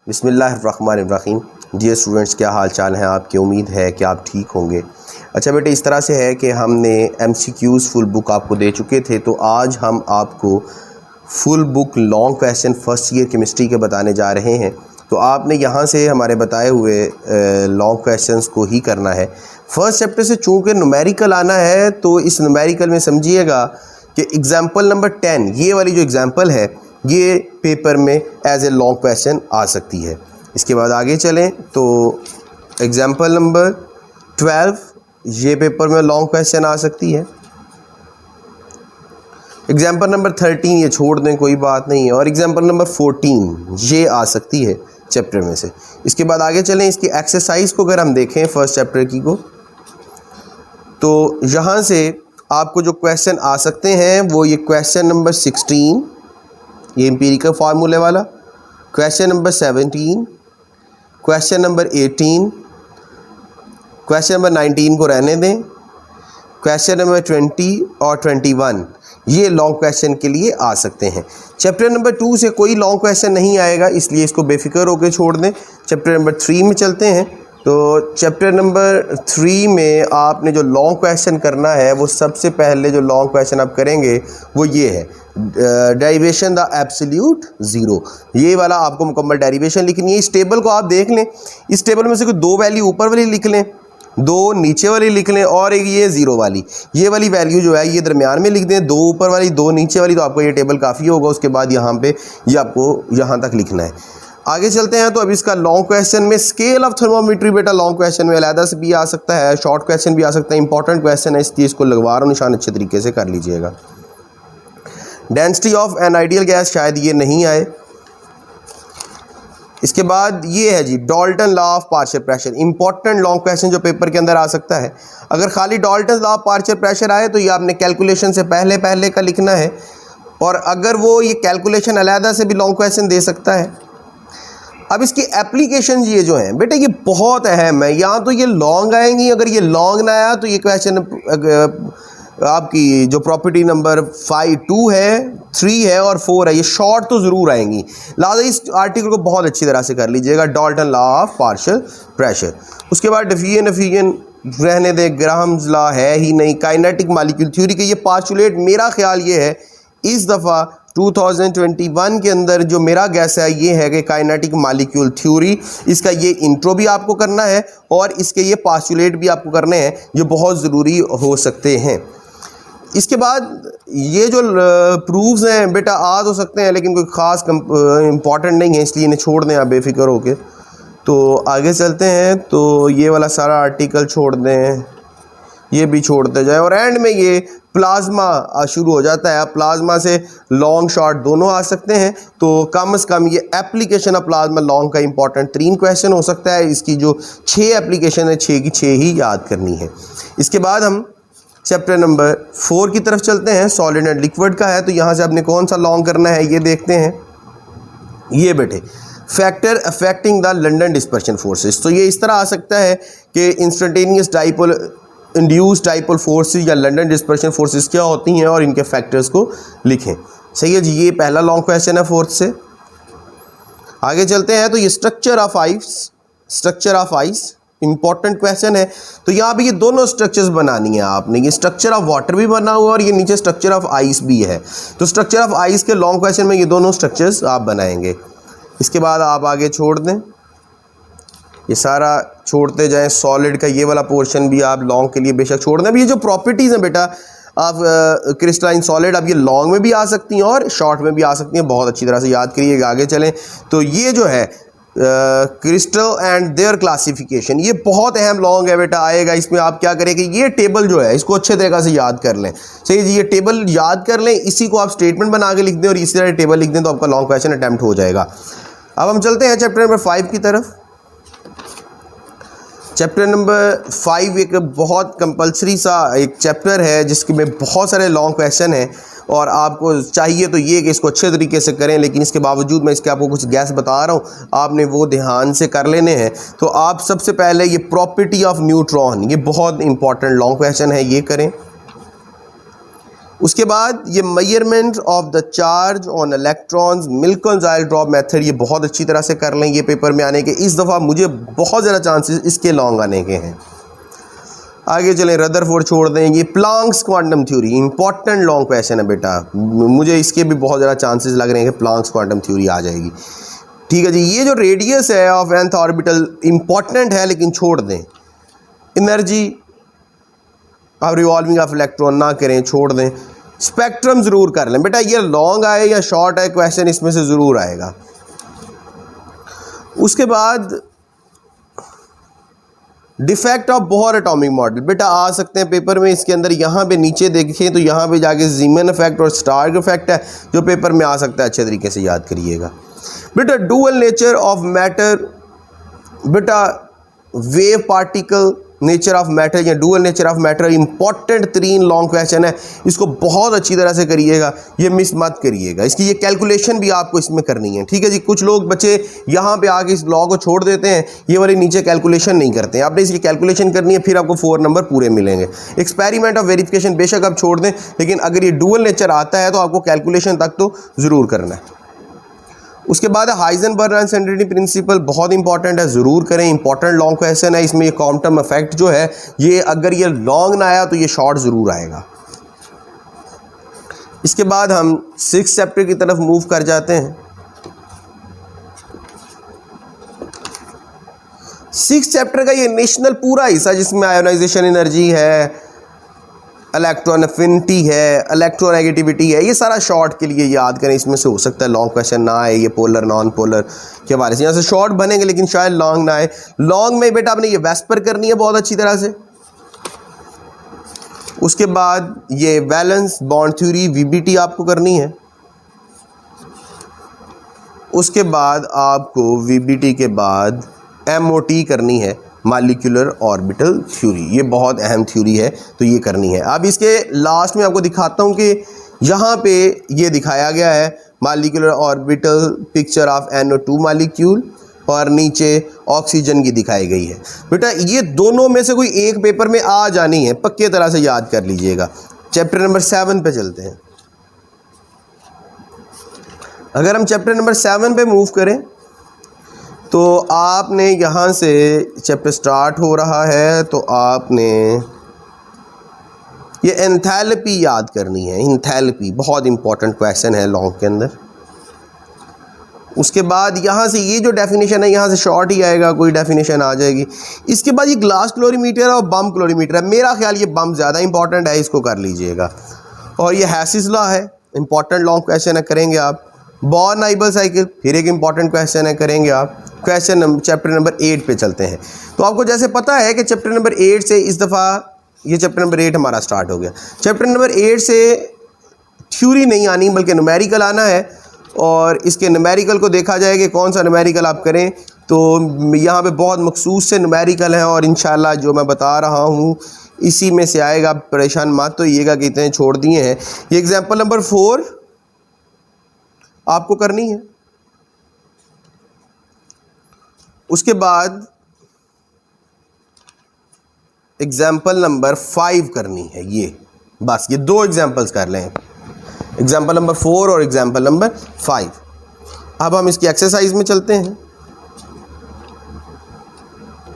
बिस्मिल्लाहिर्रहमानिर्रहीम। Dear students, क्या हाल चाल हैं आपकी? उम्मीद है कि आप ठीक होंगे। अच्छा बेटे, इस तरह से है कि हमने MCQs फुल बुक आपको दे चुके थे, तो आज हम आपको full book long question first year chemistry के बताने जा रहे हैं। तो आपने यहाँ से हमारे बताए हुए लॉन्ग क्वेश्चंस को ही करना है। फर्स्ट चैप्टर से चूँकि न्यूमेरिकल आना है, तो इस न्यूमेरिकल में समझिएगा कि एग्ज़ाम्पल नंबर 10, ये वाली जो एग्ज़ाम्पल है, ये पेपर में एज ए लॉन्ग क्वेश्चन आ सकती है। इसके बाद आगे चलें तो एग्ज़ाम्पल नंबर 12, ये पेपर में लॉन्ग क्वेश्चन आ सकती है। एग्ज़ाम्पल नंबर 13 ये छोड़ दें, कोई बात नहीं है। और एग्ज़ाम्पल नंबर 14 ये आ सकती है चैप्टर में से। इसके बाद आगे चलें, इसकी एक्सरसाइज को अगर हम देखें फर्स्ट चैप्टर की को, तो यहाँ से आपको जो क्वेश्चन आ सकते हैं वो ये क्वेश्चन नंबर 16, ये एम्पिरिकल फार्मूले वाला, question number 17, question number 18, question number 19 को रहने दें, क्वेश्चन नंबर 20 और 21 ये लॉन्ग क्वेश्चन के लिए आ सकते हैं। चैप्टर नंबर 2 से कोई लॉन्ग क्वेश्चन नहीं आएगा, इसलिए इसको बेफिक्र होकर छोड़ दें। चैप्टर नंबर 3 में चलते हैं। तो चैप्टर नंबर 3 में आपने जो लॉन्ग क्वेश्चन करना है, वो सबसे पहले जो लॉन्ग क्वेश्चन आप करेंगे वो ये है, डेरिवेशन द एब्सोल्यूट ज़ीरो। ये वाला आपको मुकम्मल डेरिवेशन लिखनी है। इस टेबल को आप देख लें, इस टेबल में से कोई दो वैल्यू ऊपर वाली लिख लें, दो नीचे वाली लिख लें, और एक ये ज़ीरो वाली, ये वाली वैल्यू जो है ये दरमियान में लिख दें, दो ऊपर वाली दो नीचे वाली, तो आपको ये टेबल काफ़ी होगा। उसके बाद यहाँ पे ये आपको यहाँ तक लिखना है। आगे चलते हैं। तो अब इसका लॉन्ग क्वेश्चन में स्केल ऑफ थर्मोमीट्री बेटा लॉन्ग क्वेश्चन में अलहदा से भी आ सकता है, शॉर्ट क्वेश्चन भी आ सकता है, इंपॉर्टेंट क्वेश्चन है, इसलिए इसको लगवा रहा हूँ निशान, अच्छे तरीके से कर लीजिएगा। Density of an ideal gas, शायद ये नहीं आए। इसके बाद ये है जी Dalton law of partial pressure, important long question जो पेपर के अंदर आ सकता है। अगर खाली Dalton law of partial pressure आए तो ये आपने कैलकुलेशन से पहले पहले का लिखना है, और अगर वो ये कैलकुलेशन अलहदा से भी लॉन्ग क्वेश्चन दे सकता है। अब इसकी एप्लीकेशन ये जो हैं बेटा ये बहुत अहम है। यहाँ तो ये लॉन्ग आएंगी, अगर ये लॉन्ग ना आया तो ये क्वेश्चन आपकी जो प्रॉपर्टी नंबर 5, 2 है, 3 है और 4 है, ये शॉर्ट तो ज़रूर आएंगी। लिहाजा इस आर्टिकल को बहुत अच्छी तरह से कर लीजिएगा, Dalton law of partial pressure. उसके बाद डिफ्यूजन रहने दे, ग्राहम्स लॉ है ही नहीं, काइनेटिक मॉलिक्यूल थ्योरी के ये पास्टुलेट, मेरा ख्याल ये है इस दफ़ा 2021 के अंदर जो मेरा गैस है ये है कि काइनेटिक मॉलिक्यूल थ्योरी, इसका ये इंट्रो भी आपको करना है और इसके ये पास्टुलेट भी आपको करने हैं जो बहुत ज़रूरी हो सकते हैं। इसके बाद ये जो प्रूफ्स हैं बेटा आ तो सकते हैं, लेकिन कोई ख़ास इम्पॉर्टेंट नहीं है, इसलिए इन्हें छोड़ दें आप बेफिक्र होके। तो आगे चलते हैं। तो ये वाला सारा आर्टिकल छोड़ दें, ये भी छोड़ते जाए, और एंड में ये प्लाज्मा शुरू हो जाता है। प्लाज्मा से लॉन्ग शॉर्ट दोनों आ सकते हैं, तो कम से कम ये एप्लीकेशन ऑफ प्लाज्मा लॉन्ग का इंपॉर्टेंट 3 क्वेश्चन हो सकता है। इसकी जो 6 एप्लीकेशन है, 6 की 6 ही याद करनी है। इसके बाद हम चैप्टर नंबर 4 की तरफ चलते हैं, सॉलिड एंड लिक्विड का है। तो यहाँ से आपने कौन सा लॉन्ग करना है ये देखते हैं। ये बेटे factor affecting the London dispersion forces, तो ये इस तरह आ सकता है कि instantaneous dipole induced dipole forces या लंदन डिस्पर्शन फोर्सेस क्या होती हैं और इनके फैक्टर्स को लिखें। सही है जी, ये पहला लॉन्ग क्वेश्चन है 4th से। आगे चलते हैं। तो ये structure of ice important question है। तो यहाँ पे ये दोनों स्ट्रक्चर्स बनानी है आपने, ये स्ट्रक्चर ऑफ वाटर भी बना हुआ और ये नीचे स्ट्रक्चर ऑफ आइस भी है। तो स्ट्रक्चर ऑफ आइस के लॉन्ग क्वेश्चन में ये दोनों स्ट्रक्चर्स आप बनाएंगे। इसके बाद आप आगे छोड़ दें, ये सारा छोड़ते जाएं। सॉलिड का ये वाला पोर्शन भी आप लॉन्ग के लिए बेशक छोड़ दें। अब ये जो प्रॉपर्टीज़ हैं बेटा आप क्रिस्टलाइन सॉलिड, अब ये लॉन्ग में भी आ सकती हैं और शॉर्ट में भी आ सकती हैं, बहुत अच्छी तरह से याद करिएगा। आगे चलें। तो ये जो है क्रिस्टल एंड देयर क्लासिफिकेशन, ये बहुत अहम लॉन्ग है बेटा आएगा। इसमें आप क्या करें कि ये टेबल जो है इसको अच्छे तरीके से याद कर लें। सही जी, ये टेबल याद कर लें, इसी को आप स्टेटमेंट बना के लिख दें और इसी तरह टेबल लिख दें, तो आपका लॉन्ग क्वेश्चन अटैम्प्ट हो जाएगा। अब हम चलते हैं चैप्टर नंबर 5 की तरफ। चैप्टर नंबर 5 एक बहुत कंपलसरी सा एक चैप्टर है जिसके में बहुत सारे लॉन्ग क्वेश्चन हैं, और आपको चाहिए तो ये कि इसको अच्छे तरीके से करें, लेकिन इसके बावजूद मैं इसके आपको कुछ गैस बता रहा हूँ, आपने वो ध्यान से कर लेने हैं। तो आप सबसे पहले ये प्रॉपर्टी ऑफ न्यूट्रॉन, ये बहुत इंपॉर्टेंट लॉन्ग क्वेश्चन है, ये करें। उसके बाद ये measurement of the charge on electrons Millikan oil drop method, ये बहुत अच्छी तरह से कर लें ये पेपर में आने के। इस दफ़ा मुझे बहुत ज़्यादा चांसेस इसके लॉन्ग आने के हैं। आगे चलें, रदरफोर्ड छोड़ दें। ये Planck's quantum theory important long question है बेटा, मुझे इसके भी बहुत ज़्यादा चांसेस लग रहे हैं कि प्लांक्स क्वांटम थ्योरी आ जाएगी। ठीक है जी, ये जो रेडियस है ऑफ nth ऑर्बिटल इंपॉर्टेंट है लेकिन छोड़ दें। एनर्जी आप रिवॉल्विंग ऑफ इलेक्ट्रॉन ना करें, छोड़ दें। स्पेक्ट्रम ज़रूर कर लें बेटा, ये लॉन्ग आए या शॉर्ट आए क्वेश्चन इसमें से ज़रूर आएगा। उसके बाद defect of Bohr atomic model बेटा आ सकते हैं पेपर में। इसके अंदर यहाँ पे नीचे देखें तो यहाँ पे जाके जीमन इफेक्ट और स्टार्क इफेक्ट है जो पेपर में आ सकता है, अच्छे तरीके से याद करिएगा बेटा। डुअल नेचर ऑफ मैटर बेटा, wave particle nature of matter या dual nature of matter important तरीन लॉन्ग क्वेश्चन है, इसको बहुत अच्छी तरह से करिएगा, ये मिस मत करिएगा। इसकी ये कैलकुलेशन भी आपको इसमें करनी है। ठीक है जी, कुछ लोग बच्चे यहाँ पे आके इस ब्लॉग को छोड़ देते हैं, ये वाले नीचे कैलकुलेशन नहीं करते हैं। आपने इसकी कैलकुलेशन करनी है, फिर आपको 4 नंबर पूरे मिलेंगे। एक्सपेरिमेंट ऑफ वेरिफिकेशन बेशक आप छोड़ दें, लेकिन अगर ये डुअल नेचर आता है तो आपको कैलकुलेशन तक तो ज़रूर करना है। उसके बाद हाइजेनबर्ग अनसर्टेनिटी प्रिंसिपल बहुत इंपॉर्टेंट है, ज़रूर करें, इंपॉर्टेंट लॉन्ग क्वेश्चन है। इसमें ये क्वांटम इफेक्ट जो है ये अगर ये लॉन्ग ना आया तो ये शॉर्ट ज़रूर आएगा। इसके बाद हम 6th चैप्टर की तरफ मूव कर जाते हैं। 6th चैप्टर का ये नेशनल पूरा हिस्सा जिसमें आयोनाइजेशन एनर्जी है, इलेक्ट्रॉन एफिनिटी है, इलेक्ट्रोनेगेटिविटी है, ये सारा शॉर्ट के लिए याद करें। इसमें से हो सकता है लॉन्ग क्वेश्चन ना आए, ये पोलर नॉन पोलर के बारे से यहाँ से शॉर्ट बनेंगे लेकिन शायद लॉन्ग ना आए। लॉन्ग में बेटा आपने ये वेस्पर करनी है बहुत अच्छी तरह से। उसके बाद ये वैलेंस बॉन्ड थ्योरी वीबीटी आपको करनी है। उसके बाद आपको वीबीटी के बाद एमओटी करनी है, मॉलिक्यूलर ऑर्बिटल थ्योरी, ये बहुत अहम थ्योरी है तो ये करनी है। अब इसके लास्ट में आपको दिखाता हूँ कि यहाँ पे ये दिखाया गया है molecular orbital picture of NO2 molecule और नीचे ऑक्सीजन की दिखाई गई है। बेटा ये दोनों में से कोई एक पेपर में आ जानी है, पक्के तरह से याद कर लीजिएगा। चैप्टर नंबर 7 पे चलते हैं। अगर हम चैप्टर नंबर 7 पे मूव करें तो आपने यहाँ से चैप्टर स्टार्ट हो रहा है तो आपने ये एंथैल्पी याद करनी है। एंथैल्पी बहुत इंपॉर्टेंट क्वेश्चन है लॉन्ग के अंदर। उसके बाद यहाँ से ये जो डेफिनेशन है यहाँ से शॉर्ट ही आएगा, कोई डेफिनेशन आ जाएगी। इसके बाद ये ग्लास क्लोरीमीटर और बम क्लोरीमीटर है, मेरा ख्याल ये बम ज़्यादा इंपॉर्टेंट है, इसको कर लीजिएगा। और ये हैसिस लॉ है, इंपॉर्टेंट लॉन्ग क्वेश्चन है, करेंगे आप। बॉर्न-हाइबल साइकिल फिर एक इंपॉर्टेंट क्वेश्चन है, करेंगे आप। क्वेश्चन चैप्टर नंबर 8 पे चलते हैं। तो आपको जैसे पता है कि चैप्टर नंबर 8 से इस दफ़ा ये चैप्टर नंबर 8 हमारा स्टार्ट हो गया। चैप्टर नंबर 8 से थ्योरी नहीं आनी बल्कि न्यूमेरिकल आना है, और इसके न्यूमेरिकल को देखा जाए कि कौन सा न्यूमेरिकल आप करें। तो यहाँ पे बहुत मखसूस से न्यूमेरिकल हैं और इंशाल्लाह जो मैं बता रहा हूँ इसी में से आएगा, आप परेशान मत होइएगा कि इतने छोड़ दिए हैं। ये एग्जाम्पल नंबर 4 आपको करनी है। उसके बाद एग्जाम्पल नंबर 5 करनी है, ये बस ये 2 एग्जाम्पल्स कर लें, एग्जाम्पल नंबर 4 और एग्जाम्पल नंबर 5। अब हम इसकी एक्सरसाइज में चलते हैं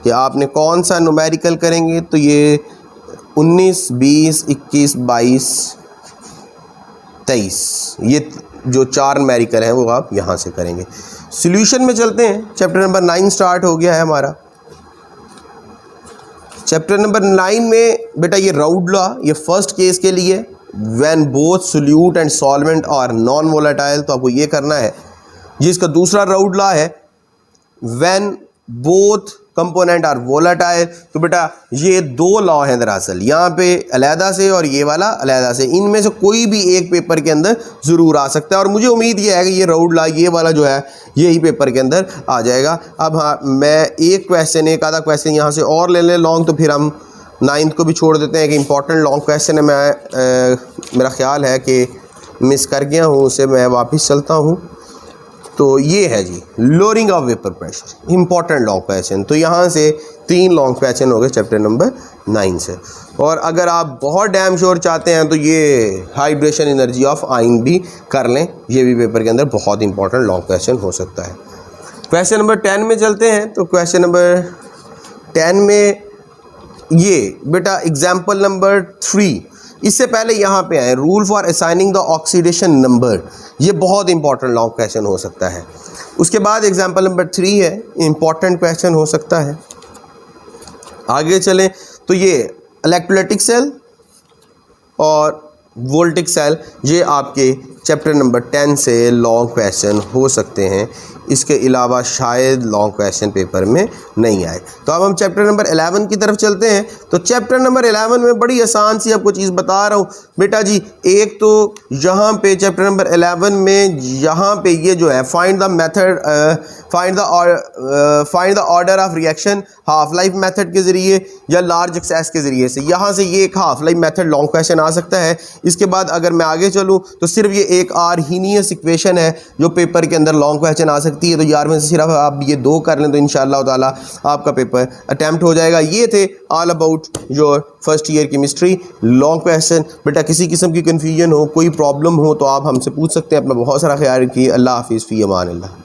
कि आपने कौन सा न्यूमेरिकल करेंगे। तो ये 19, 20, 21, 22, 23 ये जो 4 न्यूमेरिकल हैं वो आप यहाँ से करेंगे। सॉल्यूशन में चलते हैं। चैप्टर नंबर 9 स्टार्ट हो गया है हमारा। चैप्टर नंबर 9 में बेटा ये राउड लॉ, ये फर्स्ट केस के लिए when both solute and solvent are non volatile, तो आपको ये करना है। जिसका दूसरा राउड लॉ है when both component are volatile. तो बेटा ये 2 लॉ हैं दरअसल, यहाँ पे अलहदा से और ये वाला अलहदा से, इनमें से कोई भी एक पेपर के अंदर ज़रूर आ सकता है। और मुझे उम्मीद ये है कि ये राउड लॉ ये वाला जो है यही पेपर के अंदर आ जाएगा। अब हाँ, मैं एक आधा क्वेश्चन यहाँ से और ले लें लॉन्ग, तो फिर हम 9th को भी छोड़ देते हैं कि इंपॉर्टेंट लॉन्ग क्वेश्चन है। मेरा ख्याल है कि मिस कर गया हूँ उसे, मैं वापस चलता हूँ। तो ये है जी lowering of vapour pressure, important long question. तो यहाँ से 3 लॉन्ग क्वेश्चन हो गए चैप्टर नंबर 9 से। और अगर आप बहुत डैम श्योर चाहते हैं तो ये हाइड्रेशन एनर्जी ऑफ आयन भी कर लें, ये भी पेपर के अंदर बहुत इंपॉर्टेंट लॉन्ग क्वेश्चन हो सकता है। क्वेश्चन नंबर 10 में चलते हैं। तो क्वेश्चन नंबर 10 में ये बेटा एग्जाम्पल नंबर 3, इससे पहले यहाँ पे आए rule for assigning the oxidation number, ये बहुत इंपॉर्टेंट लॉन्ग क्वेश्चन हो सकता है। उसके बाद एग्जाम्पल नंबर 3 है, इंपॉर्टेंट क्वेश्चन हो सकता है। आगे चलें तो ये इलेक्ट्रोलाइटिक सेल और वोल्टिक सेल, ये आपके चैप्टर नंबर 10 से लॉन्ग क्वेश्चन हो सकते हैं। इसके अलावा शायद लॉन्ग क्वेश्चन पेपर में नहीं आए। तो अब हम चैप्टर नंबर 11 की तरफ चलते हैं। तो चैप्टर नंबर 11 में बड़ी आसान सी आपको चीज़ बता रहा हूँ बेटा जी। एक तो यहाँ पे चैप्टर नंबर 11 में यहाँ पे ये जो है find the method, find the order of reaction half life method के ज़रिए या लार्ज एक्सेस के ज़रिए से, यहाँ से ये एक half life method long question आ सकता है। इसके बाद अगर मैं आगे चलूँ तो सिर्फ ये एक आर्हीनियस इक्वेशन है जो पेपर के अंदर लॉन्ग क्वेश्चन आ सकती है। तो यार में से सिर्फ आप ये 2 कर लें तो इंशाअल्लाह ताला आपका पेपर अटैम्प्ट हो जाएगा। ये थे all about your first year chemistry long question. बेटा किसी किस्म की कन्फ्यूजन हो, कोई प्रॉब्लम हो तो आप हमसे पूछ सकते हैं। अपना बहुत सारा ख्याल रखिए। अल्लाह हाफिज़, फ़ी अमान अल्लाह।